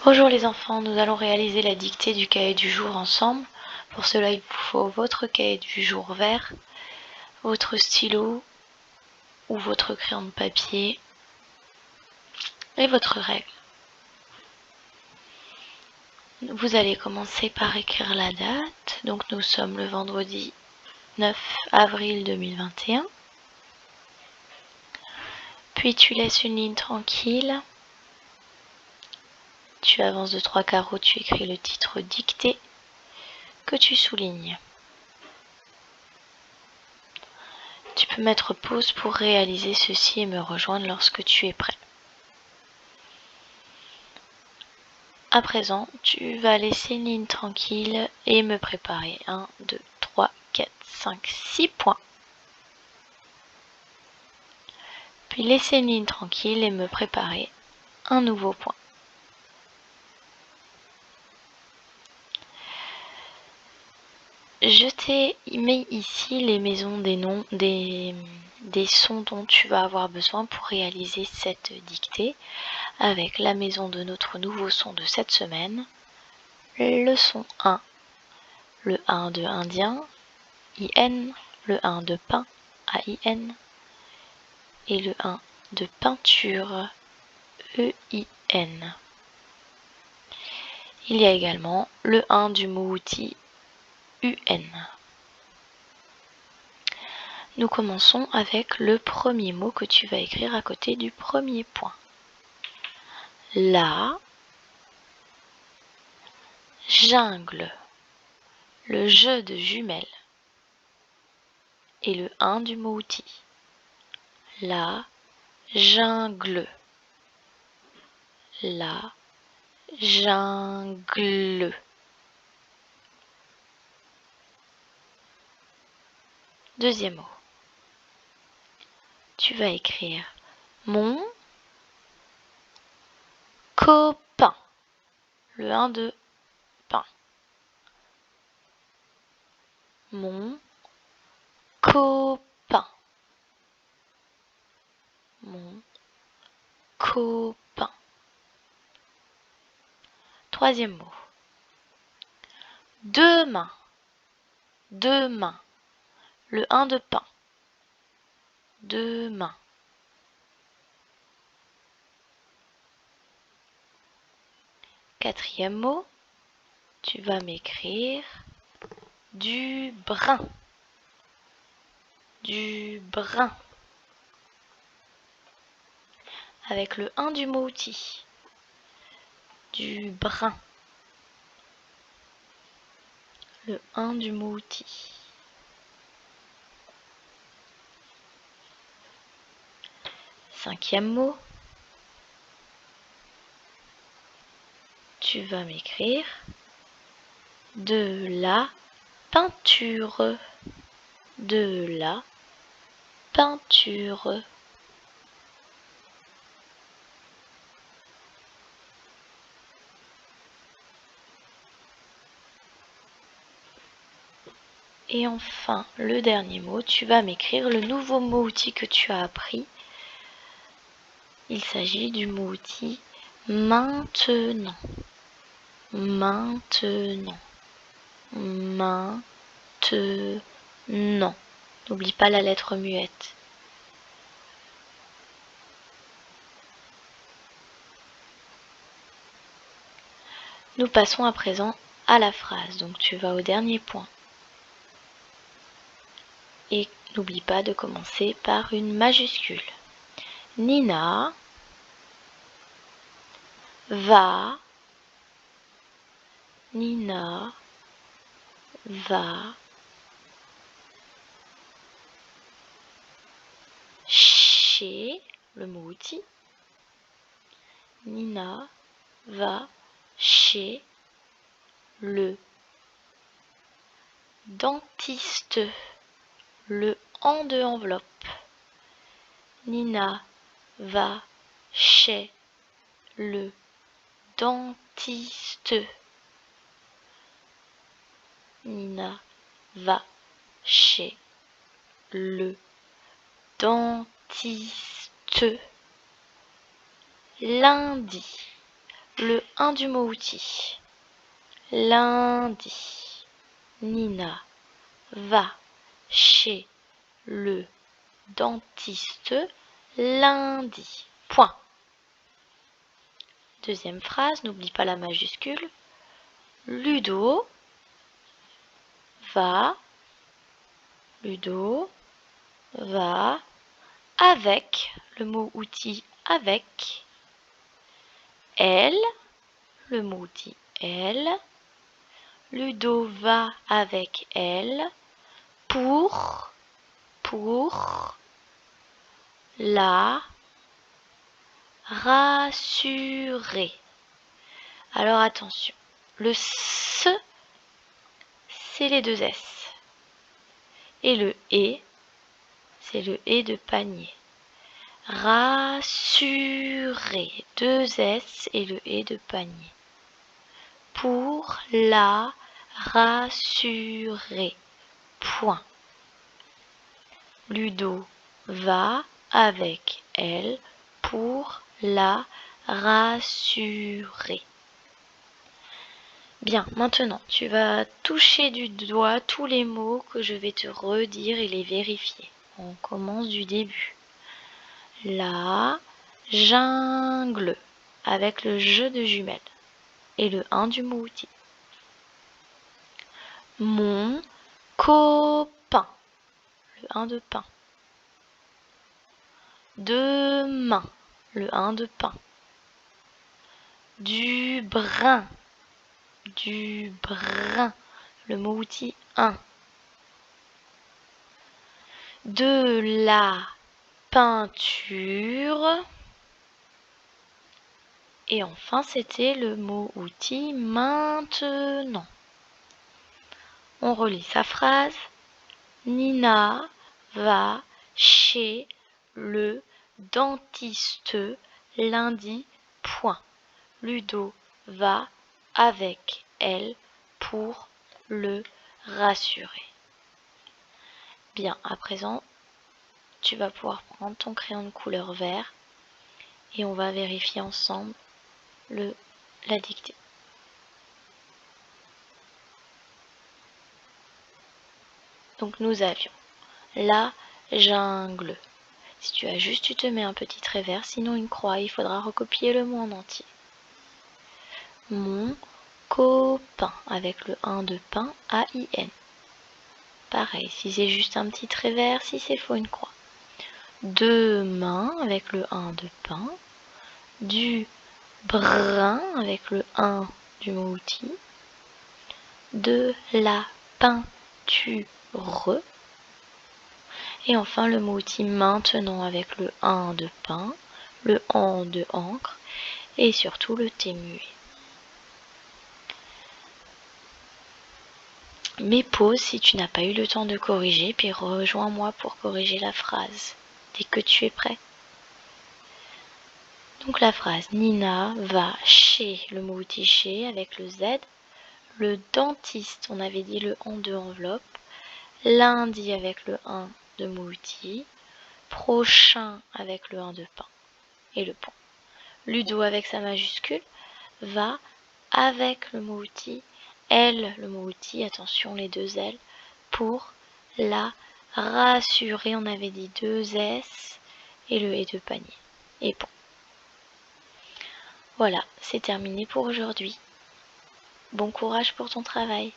Bonjour les enfants, nous allons réaliser la dictée du cahier du jour ensemble. Pour cela, il vous faut votre cahier du jour vert, votre stylo ou votre crayon de papier et votre règle. Vous allez commencer par écrire la date. Donc nous sommes le vendredi 9 avril 2021. Puis tu laisses une ligne tranquille. Tu avances de 3 carreaux, tu écris le titre dictée que tu soulignes. Tu peux mettre pause pour réaliser ceci et me rejoindre lorsque tu es prêt. À présent, tu vas laisser une ligne tranquille et me préparer 1, 2, 3, 4, 5, 6 points. Puis laisser une ligne tranquille et me préparer un nouveau point. Je t'ai mis ici les maisons des noms des sons dont tu vas avoir besoin pour réaliser cette dictée, avec la maison de notre nouveau son de cette semaine, le son 1, le 1 de indien, IN, le 1 de pain, AIN, et le 1 de peinture, EIN. Il y a également le 1 du mot outil, UN. Nous commençons avec le premier mot que tu vas écrire à côté du premier point. La jungle, le jeu de jumelles et le 1 du mot outil. La jungle, la jungle. Deuxième mot. Tu vas écrire mon copain, le 1 de pain. Mon copain, mon copain. Troisième mot. Demain, demain, le 1 de pain. Demain. Quatrième mot, tu vas m'écrire du brin. Du brin. Avec le 1 du mot outil. Du brin. Le 1 du mot outil. Cinquième mot, tu vas m'écrire de la peinture. De la peinture. Et enfin, le dernier mot, tu vas m'écrire le nouveau mot outil que tu as appris. Il s'agit du mot outil maintenant. Maintenant. Maintenant. N'oublie pas la lettre muette. Nous passons à présent à la phrase. Donc tu vas au dernier point. Et n'oublie pas de commencer par une majuscule. Nina va. Nina va chez le mot outil. Nina va chez le dentiste. Le en de enveloppe. Nina va chez le dentiste. Nina va chez le dentiste. Lundi. le 1 du mot outil. Lundi, Nina va chez le dentiste lundi. Point. Deuxième phrase, n'oublie pas la majuscule. Ludo va avec le mot outil avec, elle, le mot outil elle, Ludo va avec elle pour la rassurer. Alors attention, le S, c'est les deux S. Et le E, c'est le E de panier. Rassurer, deux S et le E de panier. Pour la rassurer. Point. Ludo va avec elle pour la rassurer. Bien, maintenant, tu vas toucher du doigt tous les mots que je vais te redire et les vérifier. On commence du début. La jungle avec le jeu de jumelles et le 1 du mot outil. Mon copain, le 1 de pain. Demain, le 1 de pain. Du brin, le mot outil 1. De la peinture. Et enfin, c'était le mot outil maintenant. On relit sa phrase. Nina va chez le dentiste lundi. Point. Ludo va avec elle pour le rassurer. Bien, à présent, tu vas pouvoir prendre ton crayon de couleur vert et on va vérifier ensemble la dictée. Donc nous avions la jungle. Si tu as juste, tu te mets un petit trait vert, sinon une croix, il faudra recopier le mot en entier. Mon copain avec le 1 de pain, A-I-N. Pareil, si c'est juste un petit trait vert, si c'est faux, une croix. Demain avec le 1 de pain. Du brin avec le 1 du mot outil. De la peinture. Et enfin le mot outil maintenant avec le 1 de pain, le en de encre et surtout le T muet. Mets pause si tu n'as pas eu le temps de corriger, puis rejoins-moi pour corriger la phrase dès que tu es prêt. Donc la phrase Nina va chez, le mot outil chez avec le Z, le dentiste, on avait dit le en de enveloppe, lundi avec le 1 de mot outil, prochain avec le 1 de pain et le point. Ludo avec sa majuscule va avec le mot outil, elle, le mot outil, attention les deux L, pour la rassurer, on avait dit deux S et le et de panier. Et bon. Voilà, c'est terminé pour aujourd'hui. Bon courage pour ton travail.